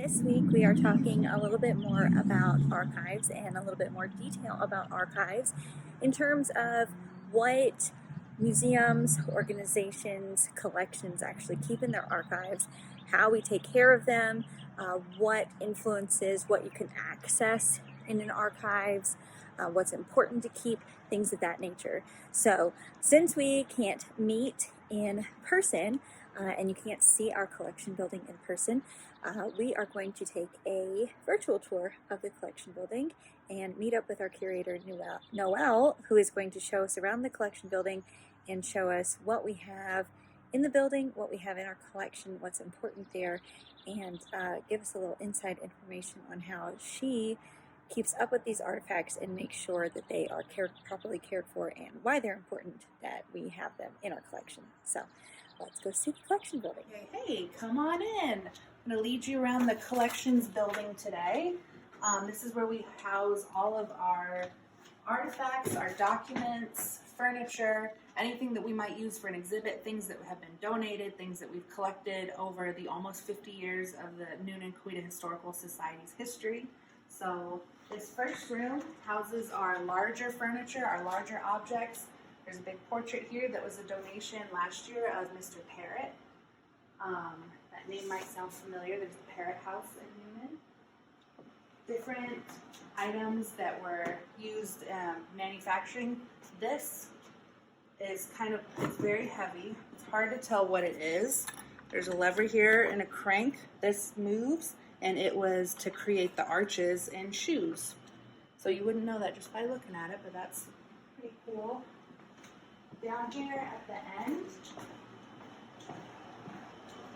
This week we are talking a little bit more about archives and a little bit more detail about archives in terms of what museums, organizations, collections actually keep in their archives, how we take care of them, what influences what you can access in an archives, what's important to keep, things of that nature. So since we can't meet in person, and you can't see our collection building in person, we are going to take a virtual tour of the collection building and meet up with our curator Noelle, who is going to show us around the collection building and show us what we have in the building, what we have in our collection, what's important there, and give us a little inside information on how she keeps up with these artifacts and makes sure that they are properly cared for and why they're important that we have them in our collection. So let's go see the collection building. Hey, come on in. I'm going to lead you around the collections building today. This is where we house all of our artifacts, our documents, furniture, anything that we might use for an exhibit, things that have been donated, things that we've collected over the almost 50 years of the Newnan-Coweta Historical Society's history. So this first room houses our larger furniture, our larger objects. There's a big portrait here that was a donation last year of Mr. Parrott. That name might sound familiar. There's a Parrott House in Newnan. Different items that were used manufacturing. This is it's very heavy. It's hard to tell what it is. There's a lever here and a crank. This moves, and it was to create the arches in shoes. So you wouldn't know that just by looking at it, but that's pretty cool. Down here at the end,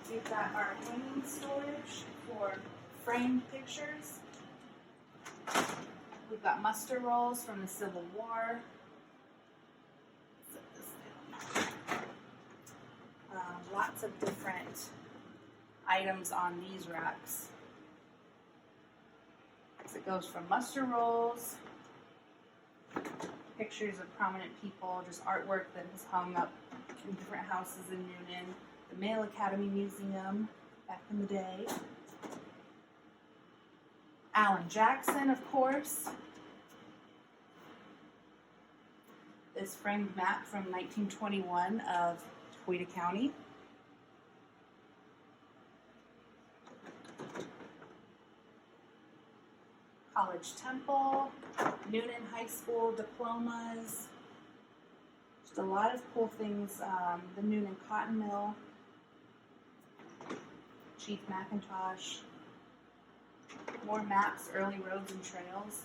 we've got our hanging storage for framed pictures. We've got muster rolls from the Civil War. Lots of different items on these racks. So it goes from muster rolls, pictures of prominent people, just artwork that is hung up in different houses in Newnan, the Mail Academy Museum back in the day, Alan Jackson, of course, this framed map from 1921 of Coweta County, College Temple, Newnan High School diplomas, just a lot of cool things. The Newnan Cotton Mill, Chief McIntosh, more maps, early roads and trails.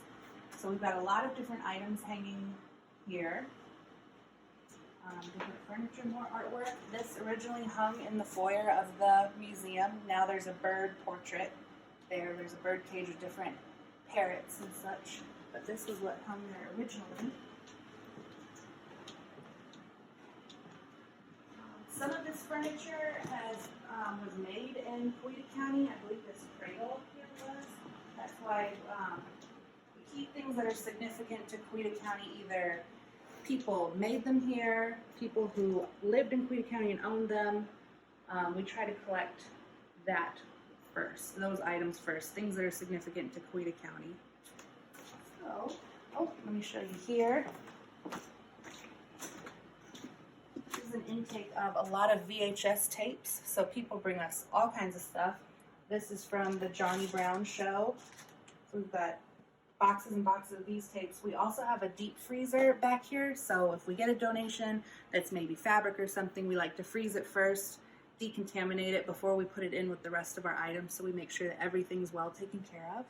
So we've got a lot of different items hanging here. Different furniture, more artwork. This originally hung in the foyer of the museum. Now there's a bird portrait there. There's a bird cage with different parrots and such, but this was what hung there originally. Some of this furniture was made in Coweta County. I believe this cradle here was. That's why we keep things that are significant to Coweta County. Either people made them here, people who lived in Coweta County and owned them. We try to collect that first, those items first, things that are significant to Coweta County. So, let me show you here. This is an intake of a lot of VHS tapes. So people bring us all kinds of stuff. This is from the Johnny Brown show. So we've got boxes and boxes of these tapes. We also have a deep freezer back here. So if we get a donation that's maybe fabric or something, we like to freeze it first, decontaminate it before we put it in with the rest of our items, so we make sure that everything's well taken care of.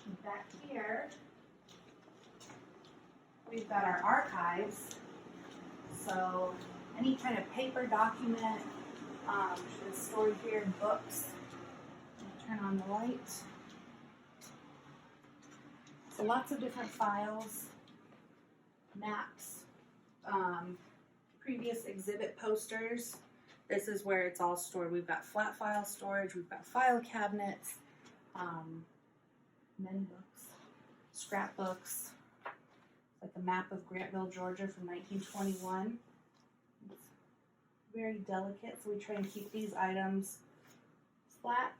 And back here, we've got our archives. So any kind of paper document is stored here in books. Turn on the light. So lots of different files, maps, previous exhibit posters. This is where it's all stored. We've got flat file storage, we've got file cabinets, many books, scrapbooks, like the map of Grantville, Georgia from 1921. very delicate, so we try and keep these items flat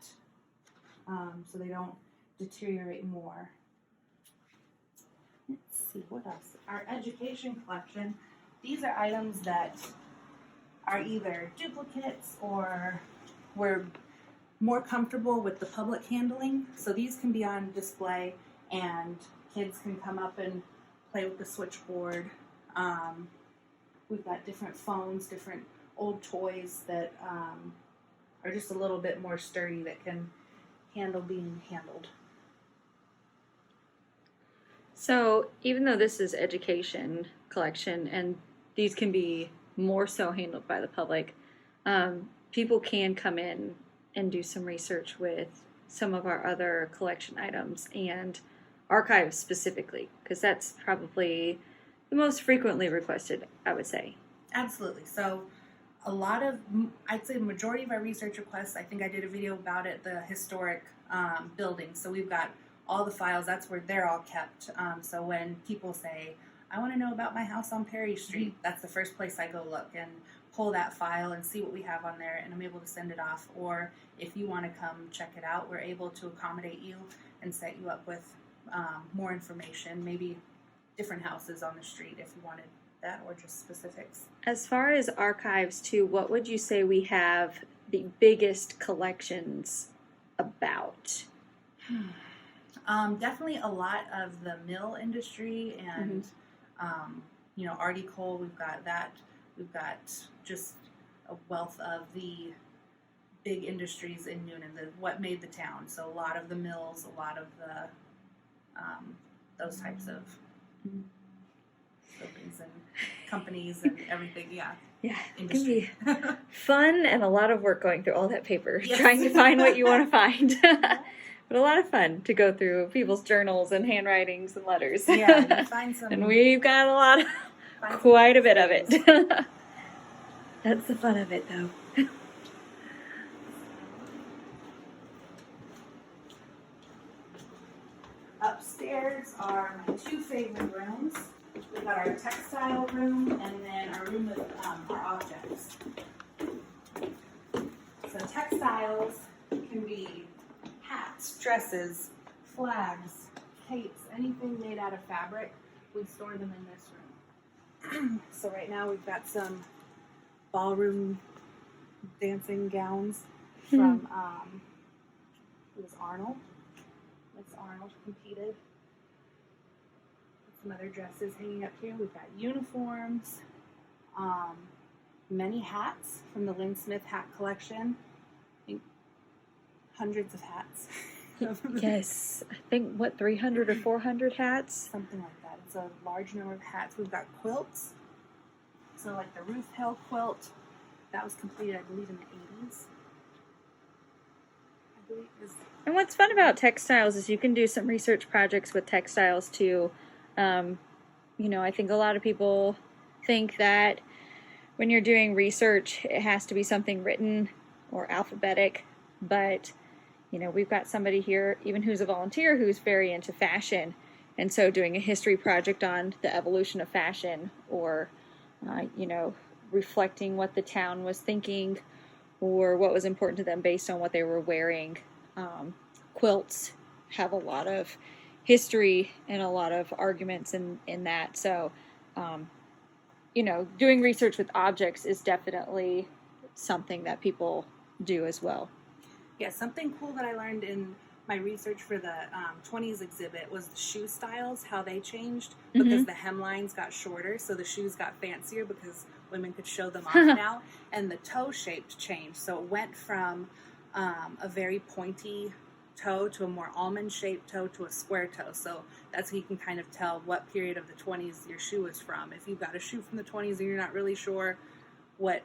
so they don't deteriorate more. Let's see, what else? Our education collection. These are items that are either duplicates or we're more comfortable with the public handling. So these can be on display and kids can come up and play with the switchboard. We've got different phones, different old toys that are just a little bit more sturdy that can handle being handled. So even though this is education collection and these can be more so handled by the public, people can come in and do some research with some of our other collection items and archives specifically, because that's probably the most frequently requested, I would say. Absolutely. So a lot of, I'd say the majority of our research requests, I think I did a video about it, the historic buildings. So we've got all the files, that's where they're all kept. So when people say, I want to know about my house on Perry Street, that's the first place I go look and pull that file and see what we have on there, and I'm able to send it off. Or if you want to come check it out, we're able to accommodate you and set you up with more information, maybe different houses on the street if you wanted that, or just specifics. As far as archives too, what would you say we have the biggest collections about? Definitely a lot of the mill industry and you know, Artie Cole, we've got that. We've got just a wealth of the big industries in Newnan, what made the town. So a lot of the mills, a lot of the those types of buildings and companies and everything. Yeah, it can be fun and a lot of work going through all that paper, yes. Trying to find what you want to find. But a lot of fun to go through people's journals and handwritings and letters. Yeah, you find some, and we've got a lot of, quite a bit of it. That's the fun of it, though. Upstairs are my two favorite rooms. We've got our textile room and then our room with our objects. So textiles can be hats, dresses, flags, capes, anything made out of fabric. We store them in this room. So right now we've got some ballroom dancing gowns from it was Arnold. Miss Arnold competed. Some other dresses hanging up here. We've got uniforms, many hats from the Lynn Smith hat collection. I think hundreds of hats. Yes, I think, 300 or 400 hats? Something like that. It's a large number of hats. We've got quilts. So like the Ruth Hill quilt, that was completed, I believe, in the 80s. I believe it was. And what's fun about textiles is you can do some research projects with textiles too. You know, I think a lot of people think that when you're doing research, it has to be something written or alphabetic, but you know, we've got somebody here, even who's a volunteer, who's very into fashion, and so doing a history project on the evolution of fashion, or you know, reflecting what the town was thinking or what was important to them based on what they were wearing. Quilts have a lot of history and a lot of arguments in that. So, you know, doing research with objects is definitely something that people do as well. Yeah, something cool that I learned in my research for the 20s exhibit was the shoe styles, how they changed because the hemlines got shorter, so the shoes got fancier because women could show them off now, and the toe shape changed. So it went from a very pointy toe to a more almond-shaped toe to a square toe. So that's how you can kind of tell what period of the 20s your shoe is from. If you've got a shoe from the 20s and you're not really sure what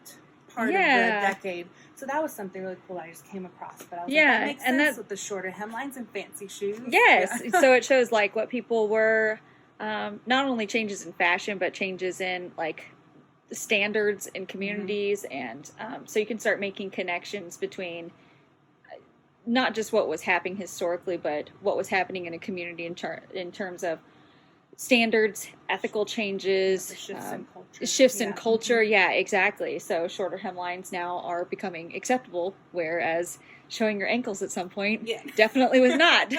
part of the decade. So that was something really cool I just came across. But I was like, that makes sense with the shorter hemlines and fancy shoes. Yes. So it shows like what people were, not only changes in fashion, but changes in like standards in communities. And so you can start making connections between not just what was happening historically, but what was happening in a community in terms of standards, ethical changes, The shifts in culture. shifts in Yeah. culture. Yeah, exactly. So shorter hemlines now are becoming acceptable, whereas showing your ankles at some point Yeah. definitely was not.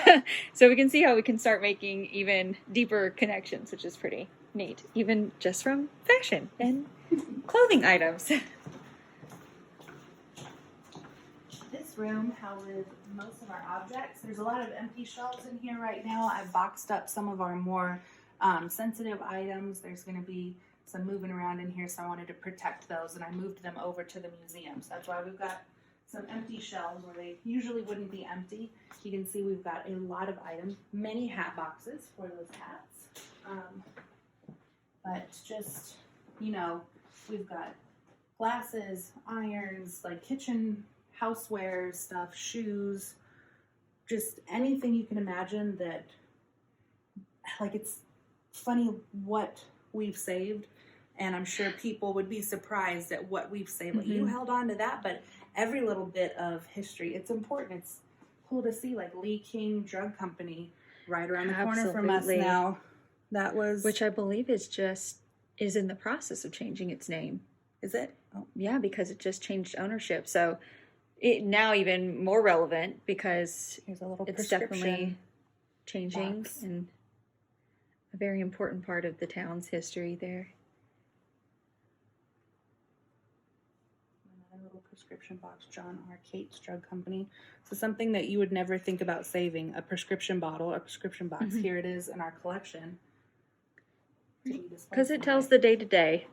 So we can see how we can start making even deeper connections, which is pretty neat, even just from fashion and clothing items. This room houses most of our objects. There's a lot of empty shelves in here right now. I've boxed up some of our more sensitive items. There's going to be some moving around in here, so I wanted to protect those, and I moved them over to the museum. So that's why we've got some empty shelves where they usually wouldn't be empty. You can see we've got a lot of items, many hat boxes for those hats. But just, you know, we've got glasses, irons, like kitchen houseware stuff, shoes, just anything you can imagine that, like, it's funny what we've saved, and I'm sure people would be surprised at what we've saved. Like, you held on to that, but every little bit of history, it's important. It's cool to see, like, Lee King Drug Company right around the corner from us now. That was, which I believe is in the process of changing its name. Is it? Oh, yeah, because it just changed ownership. So it now even more relevant because Here's a little it's definitely changing box. and a very important part of the town's history there. Another little prescription box, John R. Cates Drug Company. So something that you would never think about saving, a prescription bottle, a prescription box. Here it is in our collection. Because it tells the day-to-day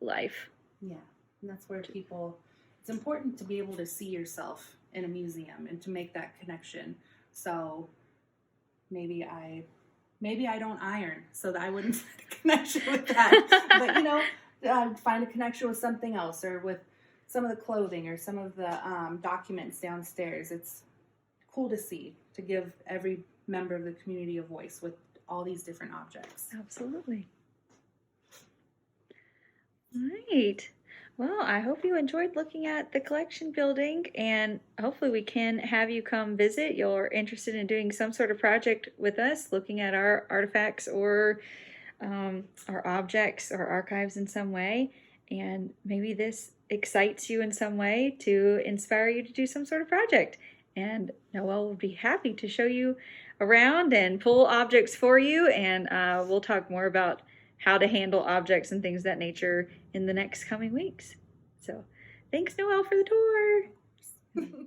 life. Yeah, and that's where people, it's important to be able to see yourself in a museum and to make that connection. So maybe I don't iron, so that I wouldn't find a connection with that. But, you know, find a connection with something else, or with some of the clothing or some of the documents downstairs. It's cool to see, to give every member of the community a voice with all these different objects. Absolutely. Right. Well, I hope you enjoyed looking at the collection building, and hopefully we can have you come visit. You're interested in doing some sort of project with us, looking at our artifacts or our objects or archives in some way, and maybe this excites you in some way to inspire you to do some sort of project. And Noelle will be happy to show you around and pull objects for you, and we'll talk more about how to handle objects and things of that nature in the next coming weeks. So thanks, Noelle, for the tour.